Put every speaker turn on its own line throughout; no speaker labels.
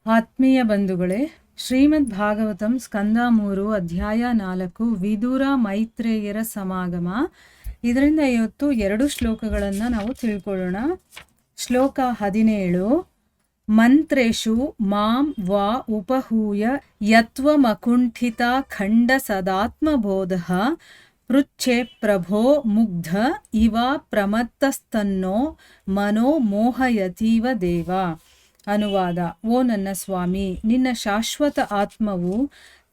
ಆತ್ಮೀಯ ಬಂಧುಗಳೇ, ಶ್ರೀಮದ್ ಭಾಗವತಂ ಸ್ಕಂದ 3 ಅಧ್ಯಾಯ 4 ವಿದುರ ಮೈತ್ರೇಯರ ಸಮಾಗಮ. ಇದರಿಂದ ಇವತ್ತು 2 ಶ್ಲೋಕಗಳನ್ನು ನಾವು ತಿಳ್ಕೊಳ್ಳೋಣ. ಶ್ಲೋಕ 17. ಮಂತ್ರೇಶು ಮಾಂ ವಾ ಉಪಹೂಯ ಯತ್ವಮಕುಂಠಿತ ಖಂಡ ಸದಾತ್ಮಬೋಧಃ ಪೃಚ್ಛೆ ಪ್ರಭೋ ಮುಗ್ಧ ಇವ ಪ್ರಮತ್ತಸ್ತನ್ನೋ ಮನೋ ಮೋಹಯತೀವ ದೇವ. ಅನುವಾದ: ಓ ನನ್ನ ಸ್ವಾಮಿ, ನಿನ್ನ ಶಾಶ್ವತ ಆತ್ಮವು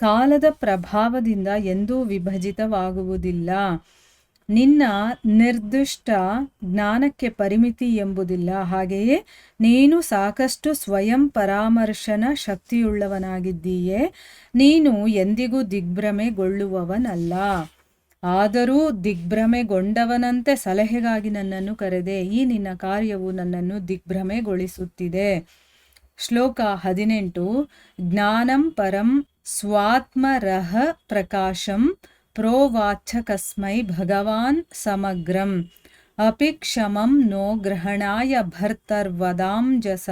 ಕಾಲದ ಪ್ರಭಾವದಿಂದ ಎಂದೂ ವಿಭಜಿತವಾಗುವುದಿಲ್ಲ. ನಿನ್ನ ನಿರ್ದಿಷ್ಟ ಜ್ಞಾನಕ್ಕೆ ಪರಿಮಿತಿ ಎಂಬುದಿಲ್ಲ. ಹಾಗೆಯೇ ನೀನು ಸಾಕಷ್ಟು ಸ್ವಯಂ ಪರಾಮರ್ಶನ ಶಕ್ತಿಯುಳ್ಳವನಾಗಿದ್ದೀಯೆ. ನೀನು ಎಂದಿಗೂ ದಿಗ್ಭ್ರಮೆಗೊಳ್ಳುವವನಲ್ಲ. ಆದರೂ ದಿಗ್ಭ್ರಮೆಗೊಂಡವನಂತೆ ಸಲಹೆಗಾಗಿ ನನ್ನನ್ನು ಕರೆದೆ. ಈ ನಿನ್ನ ಕಾರ್ಯವು ನನ್ನನ್ನು ದಿಗ್ಭ್ರಮೆಗೊಳಿಸುತ್ತಿದೆ. ಶ್ಲೋಕ 18. ಜ್ಞಾನಂ ಪರಂ ಸ್ವಾತ್ಮರಹ ಪ್ರಕಾಶಂ ಪ್ರೋವಾಚ ಕಸ್ಮೈ ಭಗವಾನ್ ಸಮಗ್ರಂ ಅಪಿ ಕ್ಷಮಂ ನೋ ಗ್ರಹಣಾಯ ಭರ್ತರ್ವದಾಂಜಸ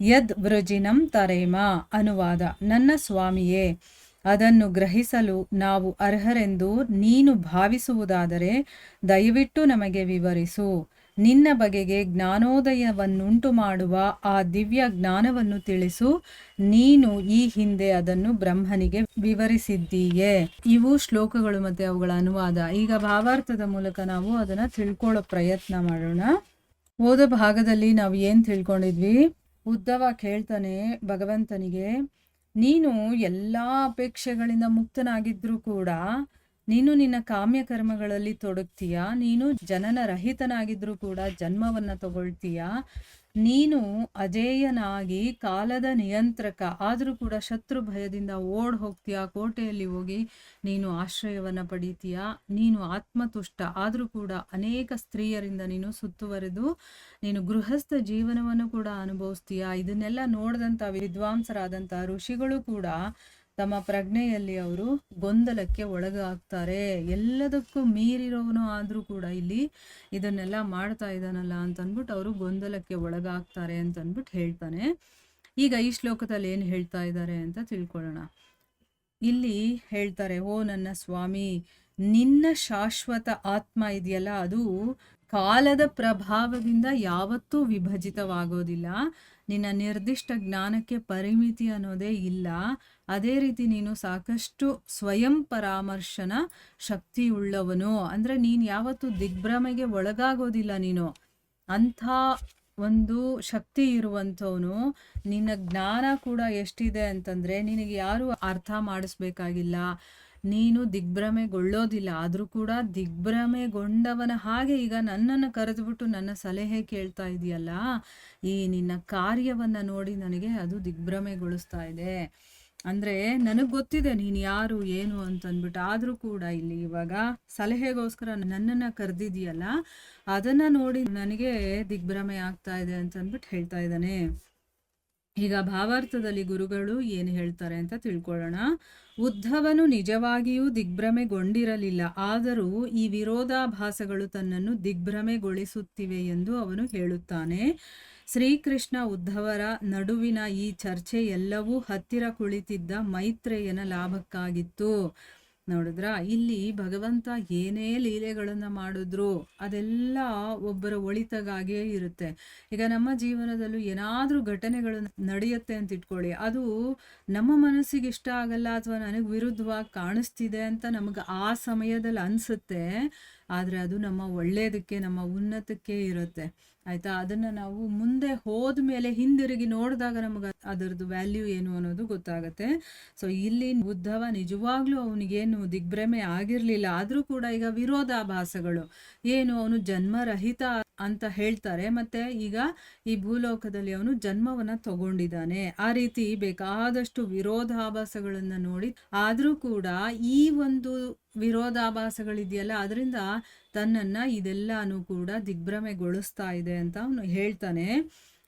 ಯದ್ ವೃಜಿನಂ ತರೇಮ. ಅನುವಾದ: ನನ್ನ ಸ್ವಾಮಿಯೇ, ಅದನ್ನು ಗ್ರಹಿಸಲು ನಾವು ಅರ್ಹರೆಂದು ನೀನು ಭಾವಿಸುವುದಾದರೆ ದಯವಿಟ್ಟು ನಮಗೆ ವಿವರಿಸು. ನಿನ್ನ ಬಗೆಗೆ ಜ್ಞಾನೋದಯವನ್ನುಂಟು ಮಾಡುವ ಆ ದಿವ್ಯ ಜ್ಞಾನವನ್ನು ತಿಳಿಸು. ನೀನು ಈ ಹಿಂದೆ ಅದನ್ನು ಬ್ರಹ್ಮನಿಗೆ ವಿವರಿಸಿದ್ದೀಯೆ. ಇವು ಶ್ಲೋಕಗಳು ಮತ್ತೆ ಅವುಗಳ ಅನುವಾದ. ಈಗ ಭಾವಾರ್ಥದ ಮೂಲಕ ನಾವು ಅದನ್ನ ತಿಳ್ಕೊಳ್ಳೋ ಪ್ರಯತ್ನ ಮಾಡೋಣ. ಓದ ಭಾಗದಲ್ಲಿ ನಾವು ಏನ್ ತಿಳ್ಕೊಂಡಿದ್ವಿ? ಉದ್ಧವ ಕೇಳ್ತಾನೆ ಭಗವಂತನಿಗೆ, ನೀನು ಎಲ್ಲಾ ಅಪೇಕ್ಷೆಗಳಿಂದ ಮುಕ್ತನಾಗಿದ್ರೂ ಕೂಡ ನೀನು ನಿನ್ನ ಕಾಮ್ಯ ಕರ್ಮಗಳಲ್ಲಿ ತೊಡಗ್ತೀಯ. ನೀನು ಜನನ ರಹಿತನಾಗಿದ್ರೂ ಕೂಡ ಜನ್ಮವನ್ನ ತಗೊಳ್ತೀಯ. ನೀನು ಅಜೇಯನಾಗಿ ಕಾಲದ ನಿಯಂತ್ರಕ ಆದರೂ ಕೂಡ ಶತ್ರು ಭಯದಿಂದ ಓಡ್ ಹೋಗ್ತೀಯ. ಕೋಟೆಯಲ್ಲಿ ಹೋಗಿ ನೀನು ಆಶ್ರಯವನ್ನ ಪಡೀತೀಯ. ನೀನು ಆತ್ಮತುಷ್ಟ ಆದರೂ ಕೂಡ ಅನೇಕ ಸ್ತ್ರೀಯರಿಂದ ನೀನು ಸುತ್ತುವರೆದು ನೀನು ಗೃಹಸ್ಥ ಜೀವನವನ್ನು ಕೂಡ ಅನುಭವಿಸ್ತೀಯ. ಇದನ್ನೆಲ್ಲ ನೋಡಿದಂಥ ವಿದ್ವಾಂಸರಾದಂಥ ಋಷಿಗಳು ಕೂಡ ತಮ್ಮ ಪ್ರಜ್ಞೆಯಲ್ಲಿ ಅವರು ಗೊಂದಲಕ್ಕೆ ಒಳಗಾಗ್ತಾರೆ. ಎಲ್ಲದಕ್ಕೂ ಮೀರಿರೋವನು ಆದರೂ ಕೂಡ ಇಲ್ಲಿ ಇದನ್ನೆಲ್ಲ ಮಾಡ್ತಾ ಇದ್ದಾನಲ್ಲ ಅಂತಂದ್ಬಿಟ್ಟು ಅವರು ಗೊಂದಲಕ್ಕೆ ಒಳಗಾಗ್ತಾರೆ ಅಂತಂದ್ಬಿಟ್ಟು ಹೇಳ್ತಾನೆ. ಈಗ ಈ ಶ್ಲೋಕದಲ್ಲಿ ಏನು ಹೇಳ್ತಾ ಇದ್ದಾರೆ ಅಂತ ತಿಳ್ಕೊಳ್ಳೋಣ. ಇಲ್ಲಿ ಹೇಳ್ತಾರೆ, ಓ ನನ್ನ ಸ್ವಾಮಿ, ನಿನ್ನ ಶಾಶ್ವತ ಆತ್ಮ ಇದೆಯಲ್ಲ, ಅದು ಕಾಲದ ಪ್ರಭಾವದಿಂದ ಯಾವತ್ತೂ ವಿಭಜಿತವಾಗೋದಿಲ್ಲ. ನಿನ್ನ ನಿರ್ದಿಷ್ಟ ಜ್ಞಾನಕ್ಕೆ ಪರಿಮಿತಿ ಅನ್ನೋದೇ ಇಲ್ಲ. ಅದೇ ರೀತಿ ನೀನು ಸಾಕಷ್ಟು ಸ್ವಯಂ ಪರಾಮರ್ಶನ ಶಕ್ತಿಯುಳ್ಳವನು. ಅಂದರೆ ನೀನು ಯಾವತ್ತೂ ದಿಗ್ಭ್ರಮೆಗೆ ಒಳಗಾಗೋದಿಲ್ಲ. ನೀನು ಅಂಥ ಒಂದು ಶಕ್ತಿ ಇರುವಂಥವನು. ನಿನ್ನ ಜ್ಞಾನ ಕೂಡ ಎಷ್ಟಿದೆ ಅಂತಂದರೆ ನಿನಗೆ ಯಾರು ಅರ್ಥ ಮಾಡಿಸ್ಬೇಕಾಗಿಲ್ಲ. ನೀನು ದಿಗ್ಭ್ರಮೆಗೊಳ್ಳೋದಿಲ್ಲ. ಆದರೂ ಕೂಡ ದಿಗ್ಭ್ರಮೆಗೊಂಡವನ ಹಾಗೆ ಈಗ ನನ್ನನ್ನು ಕರೆದುಬಿಟ್ಟು ನನ್ನ ಸಲಹೆ ಕೇಳ್ತಾ ಇದೆಯಲ್ಲ, ಈ ನಿನ್ನ ಕಾರ್ಯವನ್ನು ನೋಡಿ ನನಗೆ ಅದು ದಿಗ್ಭ್ರಮೆಗೊಳಿಸ್ತಾ ಇದೆ. ಅಂದರೆ ನನಗೆ ಗೊತ್ತಿದೆ ನೀನು ಯಾರು ಏನು ಅಂತಂದ್ಬಿಟ್ಟು. ಆದರೂ ಕೂಡ ಇಲ್ಲಿ ಇವಾಗ ಸಲಹೆಗೋಸ್ಕರ ನನ್ನನ್ನು ಕರೆದಿದೆಯಲ್ಲ, ಅದನ್ನು ನೋಡಿ ನನಗೆ ದಿಗ್ಭ್ರಮೆ ಆಗ್ತಾ ಇದೆ ಅಂತಂದ್ಬಿಟ್ಟು ಹೇಳ್ತಾ ಇದ್ದಾನೆ. ಈಗ ಭಾವಾರ್ಥದಲ್ಲಿ ಗುರುಗಳು ಏನು ಹೇಳ್ತಾರೆ ಅಂತ ತಿಳ್ಕೊಳ್ಳೋಣ. ಉದ್ಧವನು ನಿಜವಾಗಿಯೂ ದಿಗ್ಭ್ರಮೆಗೊಂಡಿರಲಿಲ್ಲ. ಆದರೂ ಈ ವಿರೋಧಾಭಾಸಗಳು ತನ್ನನ್ನು ದಿಗ್ಭ್ರಮೆಗೊಳಿಸುತ್ತಿವೆ ಎಂದು ಅವನು ಹೇಳುತ್ತಾನೆ. ಶ್ರೀಕೃಷ್ಣ ಉದ್ಧವರ ನಡುವಿನ ಈ ಚರ್ಚೆ ಎಲ್ಲವೂ ಹತ್ತಿರ ಕುಳಿತಿದ್ದ ಮೈತ್ರೇಯನ ಲಾಭಕ್ಕಾಗಿತ್ತು. ನೋಡಿದ್ರ, ಇಲ್ಲಿ ಭಗವಂತ ಏನೇ ಲೀಲೆಗಳನ್ನು ಮಾಡಿದ್ರು ಅದೆಲ್ಲ ಒಬ್ಬರ ಒಳಿತಗಾಗಿಯೇ ಇರುತ್ತೆ. ಈಗ ನಮ್ಮ ಜೀವನದಲ್ಲೂ ಏನಾದರೂ ಘಟನೆಗಳು ನಡೆಯುತ್ತೆ ಅಂತ ಇಟ್ಕೊಳ್ಳಿ, ಅದು ನಮ್ಮ ಮನಸ್ಸಿಗೆ ಇಷ್ಟ ಆಗಲ್ಲ ಅಥವಾ ನನಗೆ ವಿರುದ್ಧವಾಗಿ ಕಾಣಿಸ್ತಿದೆ ಅಂತ ನಮಗೆ ಆ ಸಮಯದಲ್ಲಿ ಅನಿಸುತ್ತೆ. ಆದರೆ ಅದು ನಮ್ಮ ಒಳ್ಳೆಯದಕ್ಕೆ, ನಮ್ಮ ಉನ್ನತಕ್ಕೆ ಇರುತ್ತೆ. ಆಯಿತಾ? ಅದನ್ನು ನಾವು ಮುಂದೆ ಹೋದ ಮೇಲೆ ಹಿಂದಿರುಗಿ ನೋಡಿದಾಗ ನಮಗೆ ಅದರದ್ದು ವ್ಯಾಲ್ಯೂ ಏನು ಅನ್ನೋದು ಗೊತ್ತಾಗುತ್ತೆ. ಸೊ ಇಲ್ಲಿ ಉದ್ಧವ ನಿಜವಾಗ್ಲೂ ಅವನಿಗೇನು ದಿಗ್ಭ್ರಮೆ ಆಗಿರಲಿಲ್ಲ. ಆದರೂ ಕೂಡ ಈಗ ವಿರೋಧಾಭಾಸಗಳು ಏನು, ಅವನು ಜನ್ಮರಹಿತ ಅಂತ ಹೇಳ್ತಾರೆ. ಮತ್ತು ಈಗ ಈ ಭೂಲೋಕದಲ್ಲಿ ಅವನು ಜನ್ಮವನ್ನು ತಗೊಂಡಿದ್ದಾನೆ. ಆ ರೀತಿ ಬೇಕಾದಷ್ಟು ವಿರೋಧಾಭಾಸಗಳನ್ನು ನೋಡಿ, ಆದರೂ ಕೂಡ ಈ ಒಂದು ವಿರೋಧಾಭಾಸಗಳಿದೆಯಲ್ಲ, ಅದರಿಂದ ತನ್ನನ್ನು ಇದೆಲ್ಲಾನು ಕೂಡ ದಿಗ್ಭ್ರಮೆಗೊಳಿಸ್ತಾ ಇದೆ ಅಂತ ಅವನು ಹೇಳ್ತಾನೆ.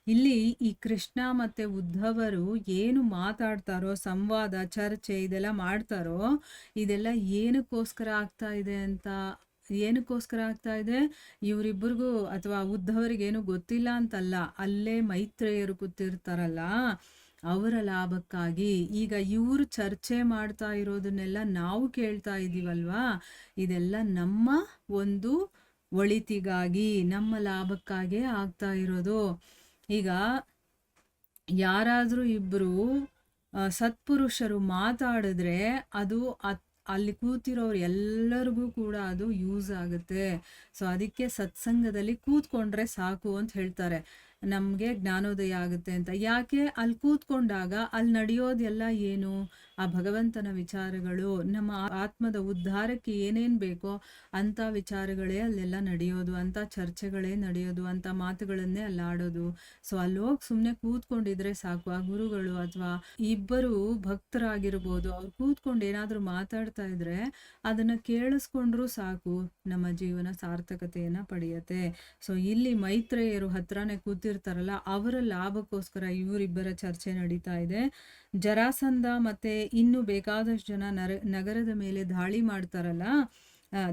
ಇಲ್ಲಿ ಈ ಕೃಷ್ಣ ಮತ್ತು ಉದ್ಧವರು ಏನು ಮಾತಾಡ್ತಾರೋ, ಸಂವಾದ ಚರ್ಚೆ ಇದೆಲ್ಲ ಮಾಡ್ತಾರೋ, ಇದೆಲ್ಲ ಏನಕ್ಕೋಸ್ಕರ ಆಗ್ತಾ ಇದೆ ಅಂತ ಏನಕ್ಕೋಸ್ಕರ ಆಗ್ತಾ ಇದೆ? ಇವರಿಬ್ಬರಿಗೂ ಅಥವಾ ಉದ್ಧವರಿಗೇನು ಗೊತ್ತಿಲ್ಲ ಅಂತಲ್ಲ. ಅಲ್ಲೇ ಮೈತ್ರೇಯರು ಕೂತಿರ್ತಾರಲ್ಲ, ಅವರ ಲಾಭಕ್ಕಾಗಿ. ಈಗ ಇವರು ಚರ್ಚೆ ಮಾಡ್ತಾ ಇರೋದನ್ನೆಲ್ಲ ನಾವು ಕೇಳ್ತಾ ಇದ್ದೀವಲ್ವಾ, ಇದೆಲ್ಲ ನಮ್ಮ ಒಂದು ಒಳಿತಿಗಾಗಿ, ನಮ್ಮ ಲಾಭಕ್ಕಾಗೇ ಆಗ್ತಾ ಇರೋದು. ಈಗ ಯಾರಾದರೂ ಇಬ್ಬರು ಸತ್ಪುರುಷರು ಮಾತಾಡಿದ್ರೆ ಅದು ಅಲ್ಲಿ ಕೂತಿರೋರು ಎಲ್ಲರಿಗೂ ಕೂಡ ಅದು ಯೂಸ್ ಆಗುತ್ತೆ. ಸೊ ಅದಕ್ಕೆ ಸತ್ಸಂಗದಲ್ಲಿ ಕೂತ್ಕೊಂಡ್ರೆ ಸಾಕು ಅಂತ ಹೇಳ್ತಾರೆ, ನಮಗೆ ಜ್ಞಾನೋದಯ ಆಗುತ್ತೆ ಅಂತ. ಯಾಕೆ? ಅಲ್ಲಿ ಕೂತ್ಕೊಂಡಾಗ ಅಲ್ಲಿ ನಡೆಯೋದೆಲ್ಲ ಏನು? ಆ ಭಗವಂತನ ವಿಚಾರಗಳು, ನಮ್ಮ ಆತ್ಮದ ಉದ್ಧಾರಕ್ಕೆ ಏನೇನು ಬೇಕೋ ಅಂಥ ವಿಚಾರಗಳೇ ಅಲ್ಲೆಲ್ಲ ನಡೆಯೋದು, ಅಂಥ ಚರ್ಚೆಗಳೇ ನಡೆಯೋದು, ಅಂಥ ಮಾತುಗಳನ್ನೇ ಅಲ್ಲಿ ಆಡೋದು. ಸೊ ಅಲ್ಲಿ ಹೋಗಿ ಸುಮ್ಮನೆ ಕೂತ್ಕೊಂಡಿದ್ರೆ ಸಾಕು. ಆ ಗುರುಗಳು ಅಥವಾ ಇಬ್ಬರು ಭಕ್ತರಾಗಿರ್ಬೋದು, ಅವ್ರು ಕೂತ್ಕೊಂಡು ಏನಾದರೂ ಮಾತಾಡ್ತಾ ಇದ್ರೆ ಅದನ್ನು ಕೇಳಿಸ್ಕೊಂಡ್ರೂ ಸಾಕು, ನಮ್ಮ ಜೀವನ ಸಾರ್ಥಕತೆಯನ್ನು ಪಡೆಯುತ್ತೆ. ಸೊ ಇಲ್ಲಿ ಮೈತ್ರೇಯರು ಹತ್ರನೇ ಕೂತಿರ್ತಾರಲ್ಲ, ಅವರ ಲಾಭಕ್ಕೋಸ್ಕರ ಇವರಿಬ್ಬರ ಚರ್ಚೆ ನಡೀತಾ ಇದೆ. ಜರಾಸಂಧ ಮತ್ತೆ ಇನ್ನು ಬೇಕಾದಷ್ಟು ಜನ ನಗರದ ಮೇಲೆ ದಾಳಿ ಮಾಡ್ತಾರಲ್ಲ,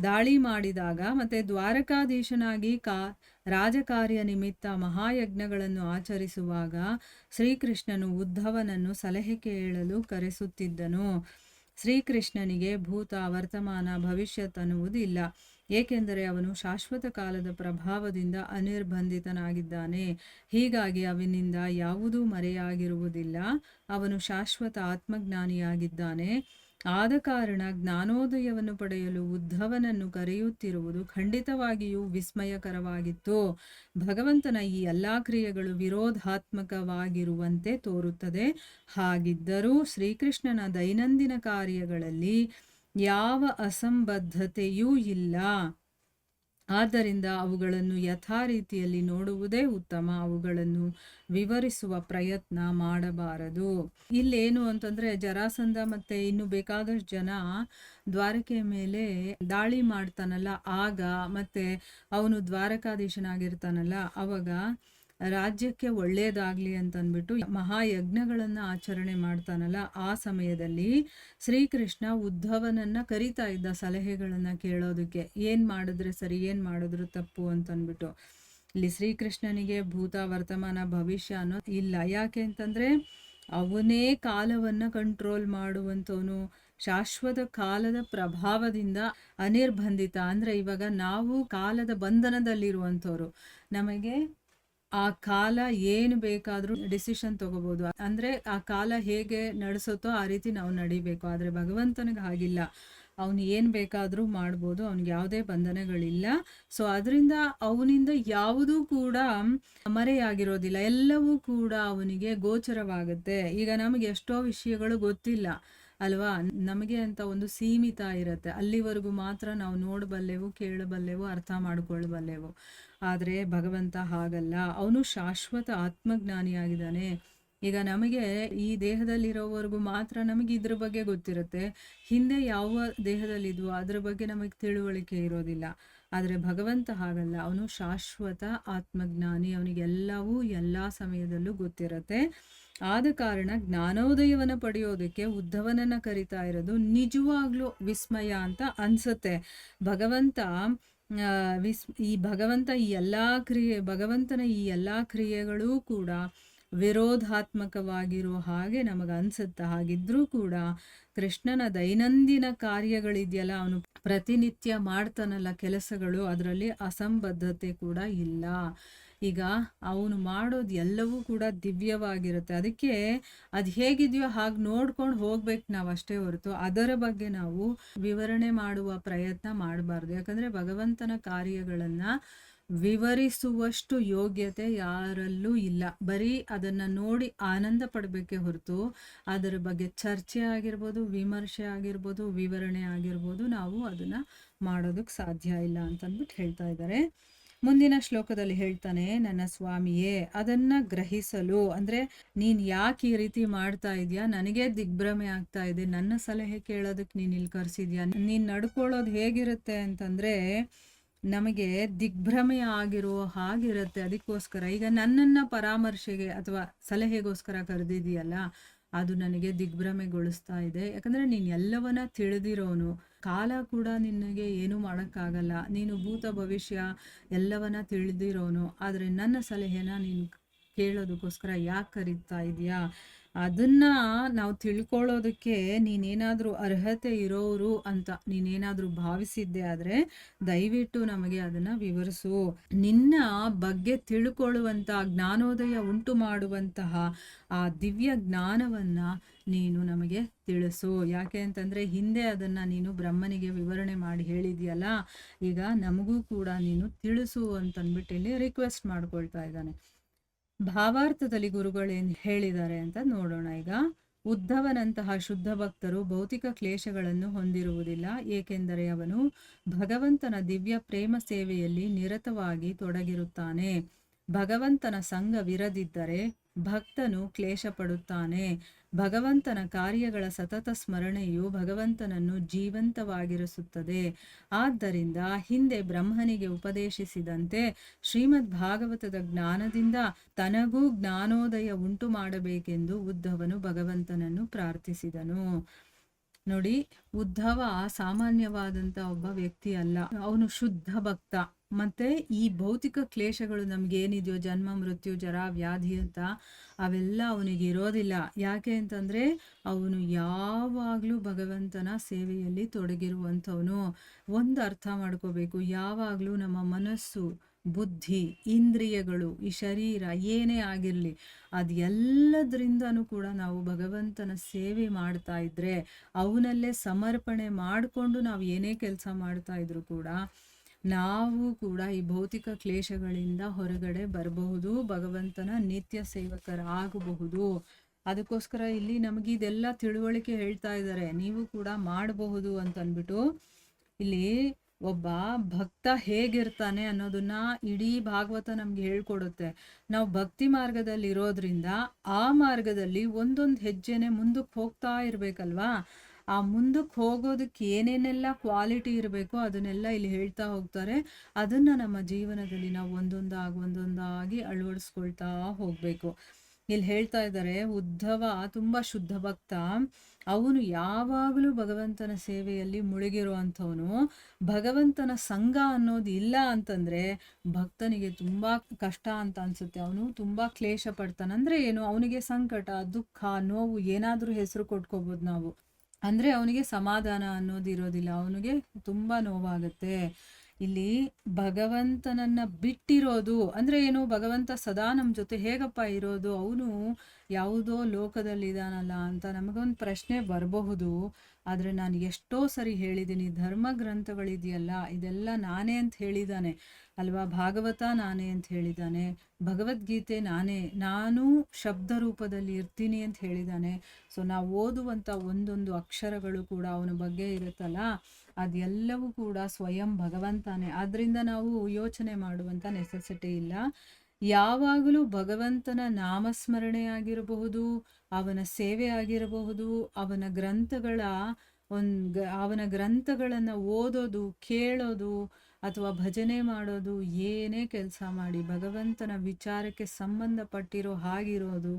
ದಾಳಿ ಮಾಡಿದಾಗ ಮತ್ತೆ ದ್ವಾರಕಾಧೀಶನಾಗಿ ರಾಜಕಾರ್ಯ ನಿಮಿತ್ತ ಮಹಾಯಜ್ಞಗಳನ್ನು ಆಚರಿಸುವಾಗ ಶ್ರೀಕೃಷ್ಣನು ಉದ್ಧವನನ್ನು ಸಲಹೆ ಕೇಳಲು ಕರೆಸುತ್ತಿದ್ದನು. ಶ್ರೀಕೃಷ್ಣನಿಗೆ ಭೂತ, ವರ್ತಮಾನ, ಭವಿಷ್ಯತ್ ಅನ್ನುವುದಿಲ್ಲ, ಏಕೆಂದರೆ ಅವನು ಶಾಶ್ವತ ಕಾಲದ ಪ್ರಭಾವದಿಂದ ಅನಿರ್ಬಂಧಿತನಾಗಿದ್ದಾನೆ. ಹೀಗಾಗಿ ಅವನಿಂದ ಯಾವುದೂ ಮರೆಯಾಗಿರುವುದಿಲ್ಲ. ಅವನು ಶಾಶ್ವತ ಆತ್ಮಜ್ಞಾನಿಯಾಗಿದ್ದಾನೆ. ಆದ ಕಾರಣ ಜ್ಞಾನೋದಯವನ್ನು ಪಡೆಯಲು ಉದ್ಧವನನ್ನು ಕರೆಯುತ್ತಿರುವುದು ಖಂಡಿತವಾಗಿಯೂ ವಿಸ್ಮಯಕರವಾಗಿತ್ತು. ಭಗವಂತನ ಈ ಎಲ್ಲ ಕ್ರಿಯೆಗಳು ವಿರೋಧಾತ್ಮಕವಾಗಿರುವಂತೆ ತೋರುತ್ತದೆ. ಹಾಗಿದ್ದರೂ ಶ್ರೀಕೃಷ್ಣನ ದೈನಂದಿನ ಕಾರ್ಯಗಳಲ್ಲಿ ಯಾವ ಅಸಂಬದ್ಧತೆಯೂ ಇಲ್ಲ. ಆದ್ದರಿಂದ ಅವುಗಳನ್ನು ಯಥಾರೀತಿಯಲ್ಲಿ ನೋಡುವುದೇ ಉತ್ತಮ. ಅವುಗಳನ್ನು ವಿವರಿಸುವ ಪ್ರಯತ್ನ ಮಾಡಬಾರದು. ಇಲ್ಲೇನು ಅಂತಂದ್ರೆ, ಜರಾಸಂಧ ಮತ್ತೆ ಇನ್ನು ಬೇಕಾದಷ್ಟು ಜನ ದ್ವಾರಕೆಯ ಮೇಲೆ ದಾಳಿ ಮಾಡ್ತಾನಲ್ಲ, ಆಗ ಮತ್ತೆ ಅವನು ದ್ವಾರಕಾಧೀಶನಾಗಿರ್ತಾನಲ್ಲ, ಅವಾಗ ರಾಜ್ಯಕ್ಕೆ ಒಳ್ಳೇದಾಗ್ಲಿ ಅಂತಂದ್ಬಿಟ್ಟು ಮಹಾಯಜ್ಞಗಳನ್ನು ಆಚರಣೆ ಮಾಡ್ತಾನಲ್ಲ, ಆ ಸಮಯದಲ್ಲಿ ಶ್ರೀಕೃಷ್ಣ ಉದ್ಧವನನ್ನ ಕರಿತಾ ಇದ್ದ ಸಲಹೆಗಳನ್ನು ಕೇಳೋದಕ್ಕೆ. ಏನು ಮಾಡಿದ್ರೆ ಸರಿ, ಏನು ಮಾಡಿದ್ರು ತಪ್ಪು ಅಂತಂದ್ಬಿಟ್ಟು. ಇಲ್ಲಿ ಶ್ರೀಕೃಷ್ಣನಿಗೆ ಭೂತ, ವರ್ತಮಾನ, ಭವಿಷ್ಯ ಅನ್ನೋದು ಇಲ್ಲ. ಯಾಕೆ ಅಂತಂದರೆ ಅವನೇ ಕಾಲವನ್ನು ಕಂಟ್ರೋಲ್ ಮಾಡುವಂಥವನು, ಶಾಶ್ವತ ಕಾಲದ ಪ್ರಭಾವದಿಂದ ಅನಿರ್ಬಂಧಿತ. ಅಂದರೆ ಇವಾಗ ನಾವು ಕಾಲದ ಬಂಧನದಲ್ಲಿರುವಂಥವ್ರು, ನಮಗೆ ಆ ಕಾಲ ಏನು ಬೇಕಾದರೂ ಡಿಸಿಷನ್ ತಗೋಬೋದು. ಅಂದರೆ ಆ ಕಾಲ ಹೇಗೆ ನಡೆಸುತ್ತೋ ಆ ರೀತಿ ನಾವು ನಡಿಬೇಕು. ಆದರೆ ಭಗವಂತನಿಗೆ ಹಾಗಿಲ್ಲ, ಅವನು ಏನು ಬೇಕಾದರೂ ಮಾಡ್ಬೋದು, ಅವನಿಗೆ ಯಾವುದೇ ಬಂಧನಗಳಿಲ್ಲ. ಸೊ ಅದರಿಂದ ಅವನಿಂದ ಯಾವುದೂ ಕೂಡ ಮರೆಯಾಗಿರೋದಿಲ್ಲ, ಎಲ್ಲವೂ ಕೂಡ ಅವನಿಗೆ ಗೋಚರವಾಗುತ್ತೆ. ಈಗ ನಮಗೆ ಎಷ್ಟೋ ವಿಷಯಗಳು ಗೊತ್ತಿಲ್ಲ ಅಲ್ವಾ, ನಮಗೆ ಅಂತ ಒಂದು ಸೀಮಿತ ಇರುತ್ತೆ, ಅಲ್ಲಿವರೆಗೂ ಮಾತ್ರ ನಾವು ನೋಡಬಲ್ಲೆವು, ಕೇಳಬಲ್ಲೆವು, ಅರ್ಥ ಮಾಡಿಕೊಳ್ಳಬಲ್ಲೆವು. ಆದರೆ ಭಗವಂತ ಹಾಗಲ್ಲ, ಅವನು ಶಾಶ್ವತ ಆತ್ಮಜ್ಞಾನಿಯಾಗಿದ್ದಾನೆ. ಈಗ ನಮಗೆ ಈ ದೇಹದಲ್ಲಿರೋವರೆಗೂ ಮಾತ್ರ ನಮಗೆ ಇದ್ರ ಬಗ್ಗೆ ಗೊತ್ತಿರುತ್ತೆ, ಹಿಂದೆ ಯಾವ ದೇಹದಲ್ಲಿದ್ವೋ ಅದ್ರ ಬಗ್ಗೆ ನಮಗೆ ತಿಳುವಳಿಕೆ ಇರೋದಿಲ್ಲ. ಆದರೆ ಭಗವಂತ ಹಾಗಲ್ಲ, ಅವನು ಶಾಶ್ವತ ಆತ್ಮಜ್ಞಾನಿ, ಅವನಿಗೆಲ್ಲವೂ ಎಲ್ಲ ಸಮಯದಲ್ಲೂ ಗೊತ್ತಿರುತ್ತೆ. ಆದ ಕಾರಣ ಜ್ಞಾನೋದಯವನ್ನು ಪಡೆಯೋದಕ್ಕೆ ಉದ್ಧವನನ್ನು ಕರಿತಾ ಇರೋದು ನಿಜವಾಗ್ಲೂ ವಿಸ್ಮಯ ಅಂತ ಅನ್ಸುತ್ತೆ. ಭಗವಂತನ ಈ ಎಲ್ಲ ಕ್ರಿಯೆಗಳೂ ಕೂಡ ವಿರೋಧಾತ್ಮಕವಾಗಿರೋ ಹಾಗೆ ನಮಗೆ ಅನ್ಸುತ್ತೆ. ಹಾಗಿದ್ರೂ ಕೂಡ ಕೃಷ್ಣನ ದೈನಂದಿನ ಕಾರ್ಯಗಳಿದೆಯಲ್ಲ, ಅವನು ಪ್ರತಿನಿತ್ಯ ಮಾಡ್ತಾನಲ್ಲ ಕೆಲಸಗಳು, ಅದರಲ್ಲಿ ಅಸಂಬದ್ಧತೆ ಕೂಡ ಇಲ್ಲ. ಈಗ ಅವನು ಮಾಡೋದು ಎಲ್ಲವೂ ಕೂಡ ದಿವ್ಯವಾಗಿರುತ್ತೆ. ಅದಕ್ಕೆ ಅದು ಹೇಗಿದೆಯೋ ಹಾಗೆ ನೋಡ್ಕೊಂಡು ಹೋಗ್ಬೇಕು ನಾವು, ಅಷ್ಟೇ ಹೊರತು ಅದರ ಬಗ್ಗೆ ನಾವು ವಿವರಣೆ ಮಾಡುವ ಪ್ರಯತ್ನ ಮಾಡಬಾರ್ದು. ಯಾಕಂದರೆ ಭಗವಂತನ ಕಾರ್ಯಗಳನ್ನು ವಿವರಿಸುವಷ್ಟು ಯೋಗ್ಯತೆ ಯಾರಲ್ಲೂ ಇಲ್ಲ. ಬರೀ ಅದನ್ನು ನೋಡಿ ಆನಂದ ಪಡಬೇಕೇ ಹೊರತು ಅದರ ಬಗ್ಗೆ ಚರ್ಚೆ ಆಗಿರ್ಬೋದು, ವಿಮರ್ಶೆ ಆಗಿರ್ಬೋದು, ವಿವರಣೆ ಆಗಿರ್ಬೋದು, ನಾವು ಅದನ್ನು ಮಾಡೋದಕ್ಕೆ ಸಾಧ್ಯ ಇಲ್ಲ ಅಂತಂದ್ಬಿಟ್ಟು ಹೇಳ್ತಾ ಇದ್ದಾರೆ. ಮುಂದಿನ ಶ್ಲೋಕದಲ್ಲಿ ಹೇಳ್ತಾನೆ, ನನ್ನ ಸ್ವಾಮಿಯೇ ಅದನ್ನು ಗ್ರಹಿಸಲು, ಅಂದರೆ ನೀನು ಯಾಕೆ ಈ ರೀತಿ ಮಾಡ್ತಾ ಇದೆಯಾ, ನನಗೆ ದಿಗ್ಭ್ರಮೆ ಆಗ್ತಾ ಇದೆ, ನನ್ನ ಸಲಹೆ ಕೇಳೋದಕ್ಕೆ ನೀನು ಇಲ್ಲಿ ಕರೆಸಿದ್ಯಾ, ನೀನು ನಡ್ಕೊಳ್ಳೋದು ಹೇಗಿರುತ್ತೆ ಅಂತಂದರೆ ನಮಗೆ ದಿಗ್ಭ್ರಮೆ ಆಗಿರೋ ಹಾಗಿರುತ್ತೆ. ಅದಕ್ಕೋಸ್ಕರ ಈಗ ನನ್ನನ್ನು ಪರಾಮರ್ಶೆಗೆ ಅಥವಾ ಸಲಹೆಗೋಸ್ಕರ ಕರೆದಿದೆಯಲ್ಲ, ಅದು ನನಗೆ ದಿಗ್ಭ್ರಮೆಗೊಳಿಸ್ತಾ ಇದೆ. ಯಾಕಂದರೆ ನೀನು ಎಲ್ಲವನ್ನ ತಿಳಿದಿರೋನು, ಕಾಲ ಕೂಡ ನಿನಗೆ ಏನೂ ಮಾಡೋಕ್ಕಾಗಲ್ಲ, ನೀನು ಭೂತ ಭವಿಷ್ಯ ಎಲ್ಲವನ್ನ ತಿಳಿದಿರೋನು. ಆದರೆ ನನ್ನ ಸಲಹೆನ ನೀನು ಕೇಳೋದಕ್ಕೋಸ್ಕರ ಯಾಕೆ ಕರೀತಾ ಇದೆಯಾ, ಅದನ್ನ ನಾವು ತಿಳ್ಕೊಳ್ಳೋದಕ್ಕೆ ನೀನೇನಾದರೂ ಅರ್ಹತೆ ಇರೋರು ಅಂತ ನೀನೇನಾದರೂ ಭಾವಿಸಿದ್ದೆ ಆದರೆ ದಯವಿಟ್ಟು ನಮಗೆ ಅದನ್ನು ವಿವರಿಸು. ನಿನ್ನ ಬಗ್ಗೆ ತಿಳ್ಕೊಳ್ಳುವಂಥ ಜ್ಞಾನೋದಯ ಉಂಟು ಮಾಡುವಂತಹ ಆ ದಿವ್ಯ ಜ್ಞಾನವನ್ನು ನೀನು ನಮಗೆ ತಿಳಿಸು. ಯಾಕೆ ಅಂತಂದರೆ ಹಿಂದೆ ಅದನ್ನು ನೀನು ಬ್ರಹ್ಮನಿಗೆ ವಿವರಣೆ ಮಾಡಿ ಹೇಳಿದೆಯಲ್ಲ, ಈಗ ನಮಗೂ ಕೂಡ ನೀನು ತಿಳಿಸು ಅಂತಂದ್ಬಿಟ್ಟು ಇಲ್ಲಿ ರಿಕ್ವೆಸ್ಟ್ ಮಾಡ್ಕೊಳ್ತಾ ಇದ್ದಾನೆ. ಭಾವಾರ್ಥದಲ್ಲಿ ಗುರುಗಳೇನು ಹೇಳಿದ್ದಾರೆ ಅಂತ ನೋಡೋಣ. ಈಗ ಉದ್ಧವನಂತಹ ಶುದ್ಧ ಭಕ್ತರು ಭೌತಿಕ ಕ್ಲೇಶಗಳನ್ನು ಹೊಂದಿರುವುದಿಲ್ಲ, ಏಕೆಂದರೆ ಅವನು ಭಗವಂತನ ದಿವ್ಯ ಪ್ರೇಮ ಸೇವೆಯಲ್ಲಿ ನಿರತವಾಗಿ ತೊಡಗಿರುತ್ತಾನೆ. ಭಗವಂತನ ಸಂಘವಿರದಿದ್ದರೆ ಭಕ್ತನು ಕ್ಲೇಶ ಪಡುತ್ತಾನೆ. ಭಗವಂತನ ಕಾರ್ಯಗಳ ಸತತ ಸ್ಮರಣೆಯು ಭಗವಂತನನ್ನು ಜೀವಂತವಾಗಿರಿಸುತ್ತದೆ. ಆದ್ದರಿಂದ ಹಿಂದೆ ಬ್ರಹ್ಮನಿಗೆ ಉಪದೇಶಿಸಿದಂತೆ ಶ್ರೀಮದ್ ಭಾಗವತದ ಜ್ಞಾನದಿಂದ ತನಗೂ ಜ್ಞಾನೋದಯ ಉಂಟು ಮಾಡಬೇಕೆಂದು ಉದ್ಧವನು ಭಗವಂತನನ್ನು ಪ್ರಾರ್ಥಿಸಿದನು. ನೋಡಿ, ಉದ್ಧವ ಸಾಮಾನ್ಯವಾದಂಥ ಒಬ್ಬ ವ್ಯಕ್ತಿ ಅಲ್ಲ, ಅವನು ಶುದ್ಧ ಭಕ್ತ. ಮತ್ತೆ ಈ ಭೌತಿಕ ಕ್ಲೇಶಗಳು ನಮಗೇನಿದೆಯೋ ಜನ್ಮ ಮೃತ್ಯು ಜರ ವ್ಯಾಧಿ ಅಂತ ಅವೆಲ್ಲ ಅವನಿಗೆ ಇರೋದಿಲ್ಲ. ಯಾಕೆ ಅಂತಂದರೆ ಅವನು ಯಾವಾಗಲೂ ಭಗವಂತನ ಸೇವೆಯಲ್ಲಿ ತೊಡಗಿರುವಂಥವನು. ಒಂದು ಅರ್ಥ ಮಾಡ್ಕೋಬೇಕು, ಯಾವಾಗಲೂ ನಮ್ಮ ಮನಸ್ಸು ಬುದ್ಧಿ ಇಂದ್ರಿಯಗಳು ಈ ಶರೀರ ಏನೇ ಆಗಿರಲಿ ಅದೆಲ್ಲದರಿಂದನೂ ಕೂಡ ನಾವು ಭಗವಂತನ ಸೇವೆ ಮಾಡ್ತಾ ಇದ್ರೆ, ಅವನಲ್ಲೇ ಸಮರ್ಪಣೆ ಮಾಡಿಕೊಂಡು ನಾವು ಏನೇ ಕೆಲಸ ಮಾಡ್ತಾ ಇದ್ರು ಕೂಡ ನಾವು ಕೂಡ ಈ ಭೌತಿಕ ಕ್ಲೇಶಗಳಿಂದ ಹೊರಗಡೆ ಬರಬಹುದು, ಭಗವಂತನ ನಿತ್ಯ ಸೇವಕರಾಗಬಹುದು. ಅದಕ್ಕೋಸ್ಕರ ಇಲ್ಲಿ ನಮಗಿದೆಲ್ಲ ತಿಳುವಳಿಕೆ ಹೇಳ್ತಾ ಇದ್ದಾರೆ, ನೀವು ಕೂಡ ಮಾಡಬಹುದು ಅಂತಂದ್ಬಿಟ್ಟು. ಇಲ್ಲಿ ಒಬ್ಬ ಭಕ್ತ ಹೇಗಿರ್ತಾನೆ ಅನ್ನೋದನ್ನ ಇಡೀ ಭಾಗವತ ನಮ್ಗೆ ಹೇಳ್ಕೊಡುತ್ತೆ. ನಾವು ಭಕ್ತಿ ಮಾರ್ಗದಲ್ಲಿ ಇರೋದ್ರಿಂದ ಆ ಮಾರ್ಗದಲ್ಲಿ ಒಂದೊಂದು ಹೆಜ್ಜೆನೆ ಮುಂದಕ್ಕೆ ಹೋಗ್ತಾ ಇರ್ಬೇಕಲ್ವಾ. ಆ ಮುಂದಕ್ಕೆ ಹೋಗೋದಕ್ಕೆ ಏನೇನೆಲ್ಲ ಕ್ವಾಲಿಟಿ ಇರಬೇಕೋ ಅದನ್ನೆಲ್ಲ ಇಲ್ಲಿ ಹೇಳ್ತಾ ಹೋಗ್ತಾರೆ. ಅದನ್ನು ನಮ್ಮ ಜೀವನದಲ್ಲಿ ನಾವು ಒಂದೊಂದಾಗಿ ಅಳವಡಿಸ್ಕೊಳ್ತಾ ಹೋಗಬೇಕು. ಇಲ್ಲಿ ಹೇಳ್ತಾ ಇದ್ದಾರೆ, ಉದ್ಧವ ತುಂಬ ಶುದ್ಧ ಭಕ್ತ, ಅವನು ಯಾವಾಗಲೂ ಭಗವಂತನ ಸೇವೆಯಲ್ಲಿ ಮುಳುಗಿರುವಂಥವನು. ಭಗವಂತನ ಸಂಘ ಅನ್ನೋದು ಇಲ್ಲ ಅಂತಂದರೆ ಭಕ್ತನಿಗೆ ತುಂಬ ಕಷ್ಟ ಅಂತ ಅನಿಸುತ್ತೆ. ಅವನು ತುಂಬ ಕ್ಲೇಶ ಪಡ್ತಾನೆ. ಅಂದರೆ ಏನು, ಅವನಿಗೆ ಸಂಕಟ ದುಃಖ ನೋವು ಏನಾದರೂ ಹೆಸರು ಕೊಟ್ಕೋಬೋದು ನಾವು. ಅಂದರೆ ಅವನಿಗೆ ಸಮಾಧಾನ ಅನ್ನೋದು ಇರೋದಿಲ್ಲ, ಅವನಿಗೆ ತುಂಬ ನೋವಾಗುತ್ತೆ. ಇಲ್ಲಿ ಭಗವಂತನನ್ನ ಬಿಟ್ಟಿರೋದು ಅಂದರೆ ಏನು, ಭಗವಂತ ಸದಾ ನಮ್ಮ ಜೊತೆ ಹೇಗಪ್ಪ ಇರೋದು, ಅವನು ಯಾವುದೋ ಲೋಕದಲ್ಲಿದ್ದಾನಲ್ಲ ಅಂತ ನಮಗೊಂದು ಪ್ರಶ್ನೆ ಬರಬಹುದು. ಆದರೆ ನಾನು ಎಷ್ಟೋ ಸರಿ ಹೇಳಿದ್ದೀನಿ, ಧರ್ಮ ಗ್ರಂಥಗಳಿದೆಯಲ್ಲ ಇದೆಲ್ಲ ನಾನೇ ಅಂತ ಹೇಳಿದ್ದಾನೆ ಅಲ್ವಾ. ಭಾಗವತ ನಾನೇ ಅಂತ ಹೇಳಿದ್ದಾನೆ, ಭಗವದ್ಗೀತೆ ನಾನು ಶಬ್ದ ರೂಪದಲ್ಲಿ ಇರ್ತೀನಿ ಅಂತ ಹೇಳಿದ್ದಾನೆ. ಸೊ ನಾವು ಓದುವಂಥ ಒಂದೊಂದು ಅಕ್ಷರಗಳು ಕೂಡ ಅವನ ಬಗ್ಗೆ ಇರುತ್ತಲ್ಲ, ಅದೆಲ್ಲವೂ ಕೂಡ ಸ್ವಯಂ ಭಗವಂತನೇ. ಆದ್ದರಿಂದ ನಾವು ಯೋಚನೆ ಮಾಡುವಂಥ ನೆಸೆಸಿಟಿ ಇಲ್ಲ. ಯಾವಾಗಲೂ ಭಗವಂತನ ನಾಮಸ್ಮರಣೆ ಆಗಿರಬಹುದು, ಅವನ ಸೇವೆ ಆಗಿರಬಹುದು, ಅವನ ಗ್ರಂಥಗಳನ್ನು ಓದೋದು ಕೇಳೋದು ಅಥವಾ ಭಜನೆ ಮಾಡೋದು, ಏನೇ ಕೆಲಸ ಮಾಡಿ ಭಗವಂತನ ವಿಚಾರಕ್ಕೆ ಸಂಬಂಧಪಟ್ಟಿರೋ ಹಾಗಿರೋದು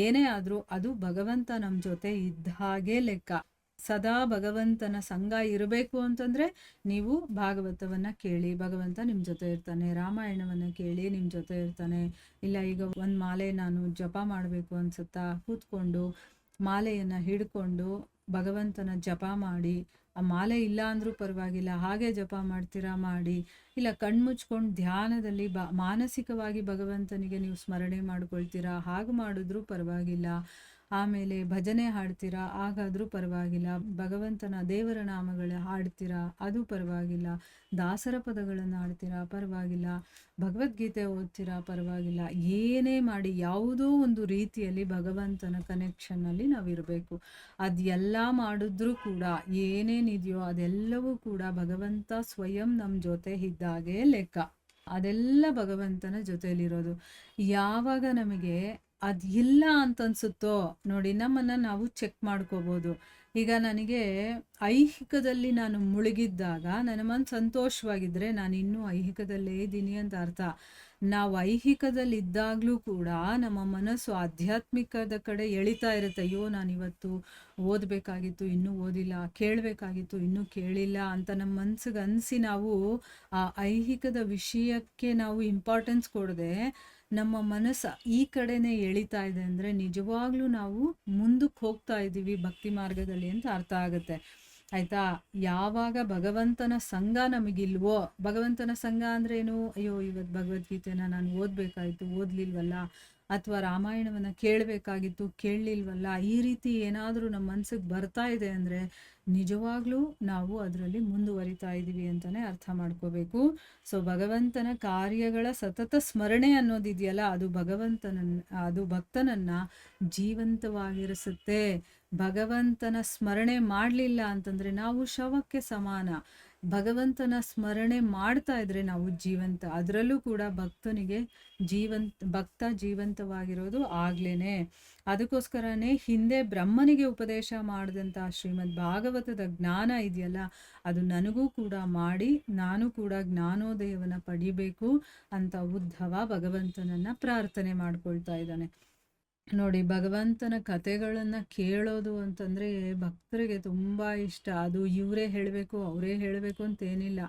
ಏನೇ ಆದರೂ ಅದು ಭಗವಂತ ನಮ್ಮ ಜೊತೆ ಇದ್ದ ಹಾಗೆ ಲೆಕ್ಕ. ಸದಾ ಭಗವಂತನ ಸಂಘ ಇರಬೇಕು ಅಂತಂದರೆ ನೀವು ಭಾಗವತವನ್ನು ಕೇಳಿ, ಭಗವಂತ ನಿಮ್ಮ ಜೊತೆ ಇರ್ತಾನೆ. ರಾಮಾಯಣವನ್ನು ಕೇಳಿ, ನಿಮ್ಮ ಜೊತೆ ಇರ್ತಾನೆ. ಇಲ್ಲ ಈಗ ಒಂದು ಮಾಲೆ ನಾನು ಜಪ ಮಾಡಬೇಕು ಅನ್ಸುತ್ತಾ, ಕೂತ್ಕೊಂಡು ಮಾಲೆಯನ್ನು ಹಿಡ್ಕೊಂಡು ಭಗವಂತನ ಜಪ ಮಾಡಿ. ಆ ಮಾಲೆ ಇಲ್ಲ ಅಂದರೂ ಪರವಾಗಿಲ್ಲ, ಹಾಗೆ ಜಪ ಮಾಡ್ತೀರಾ ಮಾಡಿ. ಇಲ್ಲ ಕಣ್ಮುಚ್ಕೊಂಡು ಧ್ಯಾನದಲ್ಲಿ ಮಾನಸಿಕವಾಗಿ ಭಗವಂತನಿಗೆ ನೀವು ಸ್ಮರಣೆ ಮಾಡ್ಕೊಳ್ತೀರಾ, ಹಾಗೆ ಮಾಡಿದ್ರೂ ಪರವಾಗಿಲ್ಲ. ಆಮೇಲೆ ಭಜನೆ ಹಾಡ್ತೀರಾ, ಹಾಗಾದರೂ ಪರವಾಗಿಲ್ಲ. ಭಗವಂತನ ದೇವರ ನಾಮಗಳ ಹಾಡ್ತೀರಾ, ಅದು ಪರವಾಗಿಲ್ಲ. ದಾಸರ ಪದಗಳನ್ನು ಹಾಡ್ತೀರಾ, ಪರವಾಗಿಲ್ಲ. ಭಗವದ್ಗೀತೆ ಓದ್ತೀರಾ, ಪರವಾಗಿಲ್ಲ. ಏನೇ ಮಾಡಿ ಯಾವುದೋ ಒಂದು ರೀತಿಯಲ್ಲಿ ಭಗವಂತನ ಕನೆಕ್ಷನ್ನಲ್ಲಿ ನಾವಿರಬೇಕು. ಅದೆಲ್ಲ ಮಾಡಿದ್ರೂ ಕೂಡ ಏನೇನಿದೆಯೋ ಅದೆಲ್ಲವೂ ಕೂಡ ಭಗವಂತ ಸ್ವಯಂ ನಮ್ಮ ಜೊತೆ ಇದ್ದಾಗೆ ಲೆಕ್ಕ. ಅದೆಲ್ಲ ಭಗವಂತನ ಜೊತೆಯಲ್ಲಿರೋದು. ಯಾವಾಗ ನಮಗೆ ಅದು ಇಲ್ಲ ಅಂತ ಅನ್ಸುತ್ತೋ ನೋಡಿ, ನಮ್ಮನ್ನು ನಾವು ಚೆಕ್ ಮಾಡ್ಕೋಬೋದು. ಈಗ ನನಗೆ ಐಹಿಕದಲ್ಲಿ ನಾನು ಮುಳುಗಿದ್ದಾಗ ನನ್ನ ಮನಸ್ಸು ಸಂತೋಷವಾಗಿದ್ದರೆ ನಾನು ಇನ್ನೂ ಐಹಿಕದಲ್ಲೇ ಇದ್ದೀನಿ ಅಂತ ಅರ್ಥ. ನಾವು ಐಹಿಕದಲ್ಲಿ ಇದ್ದಾಗಲೂ ಕೂಡ ನಮ್ಮ ಮನಸ್ಸು ಆಧ್ಯಾತ್ಮಿಕದ ಕಡೆ ಎಳಿತಾ ಇರುತ್ತೆ. ಅಯ್ಯೋ, ನಾನಿವತ್ತು ಓದಬೇಕಾಗಿತ್ತು, ಇನ್ನೂ ಓದಿಲ್ಲ, ಕೇಳಬೇಕಾಗಿತ್ತು, ಇನ್ನೂ ಕೇಳಿಲ್ಲ ಅಂತ ನಮ್ಮ ಮನ್ಸಿಗೆ ಅನಿಸಿ ನಾವು ಆ ಐಹಿಕದ ವಿಷಯಕ್ಕೆ ನಾವು ಇಂಪಾರ್ಟೆನ್ಸ್ ಕೊಡದೆ ನಮ್ಮ ಮನಸ್ಸು ಈ ಕಡೆನೇ ಎಳಿತಾ ಇದೆ ಅಂದರೆ ನಿಜವಾಗ್ಲೂ ನಾವು ಮುಂದಕ್ಕೆ ಹೋಗ್ತಾ ಇದ್ದೀವಿ ಭಕ್ತಿ ಮಾರ್ಗದಲ್ಲಿ ಅಂತ ಅರ್ಥ ಆಗುತ್ತೆ. ಆಯ್ತಾ? ಯಾವಾಗ ಭಗವಂತನ ಸಂಘ ನಮಗಿಲ್ವೋ, ಭಗವಂತನ ಸಂಘ ಅಂದ್ರೆ ಏನು? ಅಯ್ಯೋ, ಇವತ್ತು ಭಗವದ್ಗೀತೆನ ನಾನು ಓದಬೇಕಾಯಿತು, ಓದಲಿಲ್ವಲ್ಲ, ಅಥವಾ ರಾಮಾಯಣವನ್ನು ಕೇಳಬೇಕಾಗಿತ್ತು, ಕೇಳಲಿಲ್ವಲ್ಲ, ಈ ರೀತಿ ಏನಾದರೂ ನಮ್ಮ ಮನಸ್ಸಿಗೆ ಬರ್ತಾ ಇದೆ ಅಂದರೆ ನಿಜವಾಗ್ಲೂ ನಾವು ಅದರಲ್ಲಿ ಮುಂದುವರಿತಾ ಇದ್ದೀವಿ ಅಂತಲೇ ಅರ್ಥ ಮಾಡ್ಕೋಬೇಕು. ಸೊ ಭಗವಂತನ ಕಾರ್ಯಗಳ ಸತತ ಸ್ಮರಣೆ ಅನ್ನೋದಿದೆಯಲ್ಲ, ಅದು ಭಕ್ತನನ್ನು ಜೀವಂತವಾಗಿರಿಸುತ್ತೆ. ಭಗವಂತನ ಸ್ಮರಣೆ ಮಾಡಲಿಲ್ಲ ಅಂತಂದರೆ ನಾವು ಶವಕ್ಕೆ ಸಮಾನ. ಭಗವಂತನ ಸ್ಮರಣೆ ಮಾಡ್ತಾ ಇದ್ರೆ ನಾವು ಜೀವಂತ. ಅದರಲ್ಲೂ ಕೂಡ ಭಕ್ತ ಜೀವಂತವಾಗಿರೋದು ಆಗ್ಲೇನೆ. ಅದಕ್ಕೋಸ್ಕರನೇ ಹಿಂದೆ ಬ್ರಹ್ಮನಿಗೆ ಉಪದೇಶ ಮಾಡಿದಂಥ ಶ್ರೀಮದ್ ಭಾಗವತದ ಜ್ಞಾನ ಇದೆಯಲ್ಲ, ಅದು ನನಗೂ ಕೂಡ ಮಾಡಿ ನಾನು ಕೂಡ ಜ್ಞಾನೋದಯವನ್ನು ಪಡಿಬೇಕು ಅಂತ ಉದ್ಧವ ಭಗವಂತನನ್ನು ಪ್ರಾರ್ಥನೆ ಮಾಡ್ಕೊಳ್ತಾ ಇದ್ದಾನೆ. ನೋಡಿ, ಭಗವಂತನ ಕಥೆಗಳನ್ನು ಕೇಳೋದು ಅಂತಂದರೆ ಭಕ್ತರಿಗೆ ತುಂಬ ಇಷ್ಟ. ಅದು ಇವರೇ ಹೇಳಬೇಕು, ಅವರೇ ಹೇಳಬೇಕು ಅಂತೇನಿಲ್ಲ.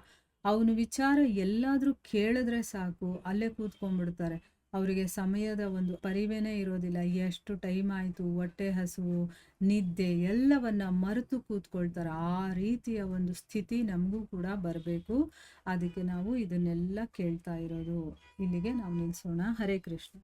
ಅವನ ವಿಚಾರ ಎಲ್ಲಾದರೂ ಕೇಳಿದ್ರೆ ಸಾಕು, ಅಲ್ಲೇ ಕೂತ್ಕೊಂಡ್ಬಿಡ್ತಾರೆ. ಅವರಿಗೆ ಸಮಯದ ಒಂದು ಪರಿವೇನೇ ಇರೋದಿಲ್ಲ. ಎಷ್ಟು ಟೈಮ್ ಆಯಿತು, ಹೊಟ್ಟೆ ಹಸುವು, ನಿದ್ದೆ ಎಲ್ಲವನ್ನ ಮರೆತು ಕೂತ್ಕೊಳ್ತಾರೆ. ಆ ರೀತಿಯ ಒಂದು ಸ್ಥಿತಿ ನಮಗೂ ಕೂಡ ಬರಬೇಕು. ಅದಕ್ಕೆ ನಾವು ಇದನ್ನೆಲ್ಲ ಕೇಳ್ತಾ ಇರೋದು. ಇಲ್ಲಿಗೆ ನಾವು ನಿಲ್ಲಿಸೋಣ. ಹರೇ ಕೃಷ್ಣ.